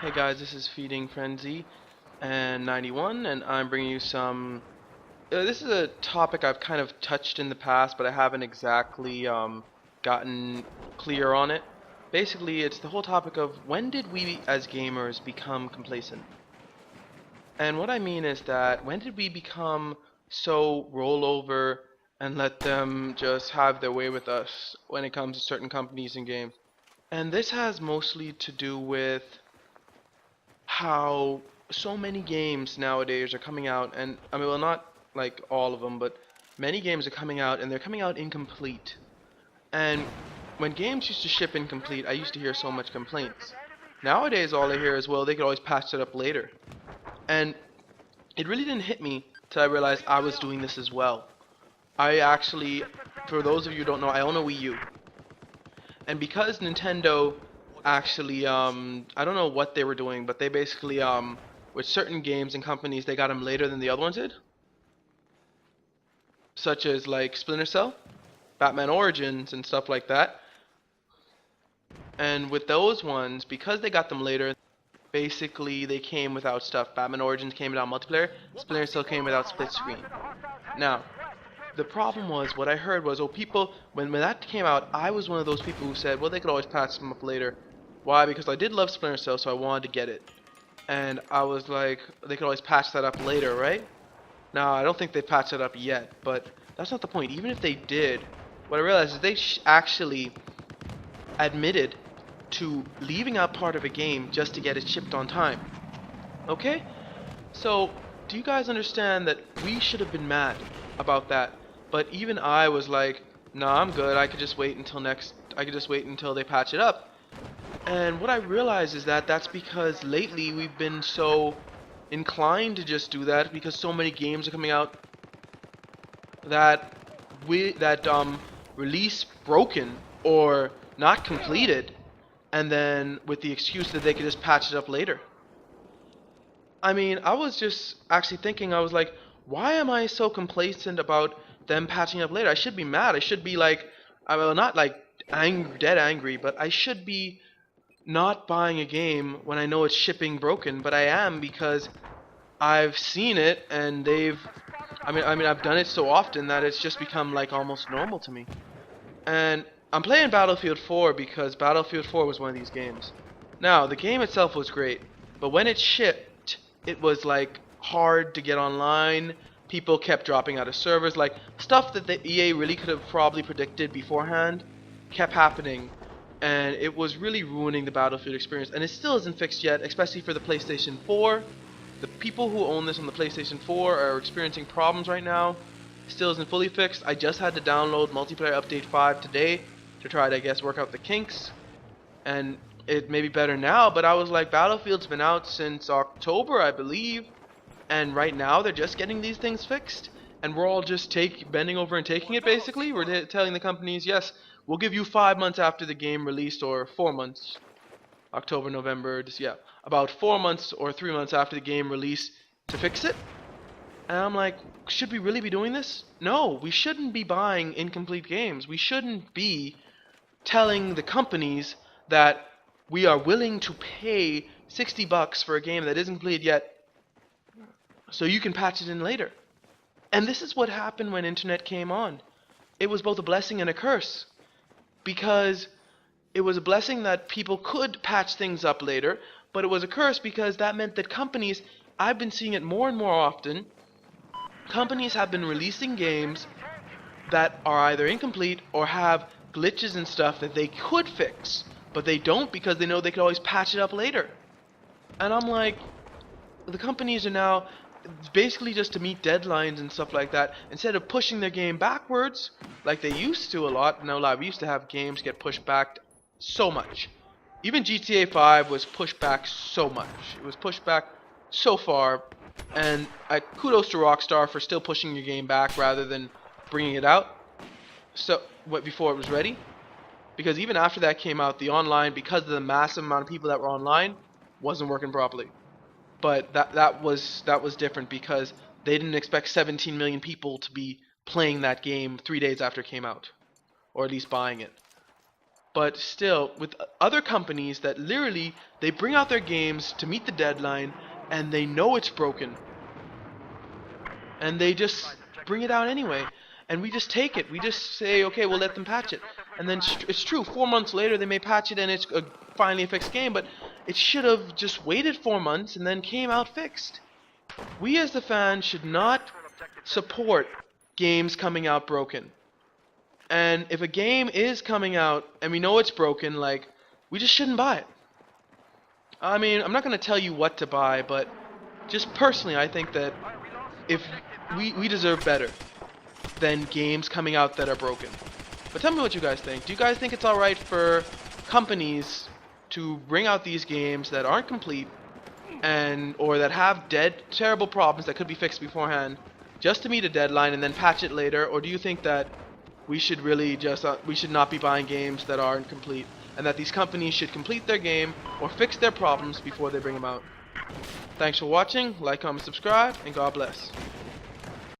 Hey guys, this is Feeding Frenzy and 91, and I'm bringing you some. This is a topic I've kind of touched in the past, but I haven't exactly gotten clear on it. Basically, it's the whole topic of when did we as gamers become complacent? And what I mean is that when did we become so rollover and let them just have their way with us when it comes to certain companies and games? And this has mostly to do with how so many games nowadays are coming out, and I mean, well, not like all of them, but many games are coming out, and they're coming out incomplete. And when games used to ship incomplete, I used to hear so much complaints. Nowadays, all I hear is, well, they could always patch it up later. And it really didn't hit me till I realized I was doing this as well. I actually, for those of you who don't know, I own a Wii U. And because Nintendo actually, I don't know what they were doing, but they basically, with certain games and companies, they got them later than the other ones did. Such as like Splinter Cell, Batman Origins, and stuff like that. And with those ones, because they got them later, basically they came without stuff. Batman Origins came without multiplayer, Splinter Cell came without split screen. Now, the problem was, what I heard was, oh, people, when that came out, I was one of those people who said, well, they could always patch them up later. Why? Because I did love Splinter Cell, so I wanted to get it. And I was like, they could always patch that up later, right? Now, I don't think they patched it up yet, but that's not the point. Even if they did, what I realized is they actually admitted to leaving out part of a game just to get it shipped on time. Okay? So, do you guys understand that we should have been mad about that? But even I was like, nah, I'm good. I could just wait until they patch it up. And what I realize is that that's because lately we've been so inclined to just do that because so many games are coming out that release broken or not completed, and then with the excuse that they could just patch it up later. I mean, I was just actually thinking, I was like, why am I so complacent about them patching up later? I should be mad. I should be like, I mean, not like dead angry, but I should be not buying a game when I know it's shipping broken, but I am because I've seen it and I mean I've done it so often that it's just become like almost normal to me. And I'm playing Battlefield 4 because Battlefield 4 was one of these games. Now, the game itself was great, but when it shipped, it was like hard to get online. People kept dropping out of servers, like stuff that the EA really could have probably predicted beforehand kept happening, and it was really ruining the Battlefield experience. And it still isn't fixed yet, especially for the PlayStation 4. The people who own this on the PlayStation 4 are experiencing problems right now. Still isn't fully fixed. I just had to download Multiplayer Update 5 today to try to, I guess, work out the kinks. And it may be better now, but I was like, Battlefield's been out since October, I believe. And right now they're just getting these things fixed. And we're all just bending over and taking it, basically. We're telling the companies, yes, we'll give you 5 months after the game released, or 4 months. October, November, just, yeah. About 4 months or 3 months after the game release to fix it. And I'm like, should we really be doing this? No, we shouldn't be buying incomplete games. We shouldn't be telling the companies that we are willing to pay 60 bucks for a game that isn't completed yet so you can patch it in later. And this is what happened when internet came on. It was both a blessing and a curse, because it was a blessing that people could patch things up later, but it was a curse because that meant that companies, I've been seeing it more and more often, companies have been releasing games that are either incomplete or have glitches and stuff that they could fix, but they don't because they know they could always patch it up later. And I'm like, the companies are now basically just to meet deadlines and stuff like that, instead of pushing their game backwards like they used to a lot. No lie, we used to have games get pushed back so much. Even GTA 5 was pushed back so much. It was pushed back so far, and kudos to Rockstar for still pushing your game back rather than bringing it out before it was ready. Because even after that came out, the online, because of the massive amount of people that were online, wasn't working properly. But that was different because they didn't expect 17 million people to be playing that game 3 days after it came out, or at least buying it. But still, with other companies that literally they bring out their games to meet the deadline and they know it's broken and they just bring it out anyway, and we just take it. We just say, okay, we'll let them patch it, and then it's true. 4 months later, they may patch it, and it's finally a fixed game. But it should have just waited 4 months and then came out fixed. We as the fans should not support games coming out broken. And if a game is coming out and we know it's broken, like, we just shouldn't buy it. I mean, I'm not going to tell you what to buy, but just personally, I think that if we deserve better than games coming out that are broken. But tell me what you guys think. Do you guys think it's alright for companies to bring out these games that aren't complete and or that have terrible problems that could be fixed beforehand just to meet a deadline and then patch it later? Or do you think that we should really just we should not be buying games that aren't complete, and that these companies should complete their game or fix their problems before they bring them out? Thanks for watching. Like, comment, subscribe, and God bless.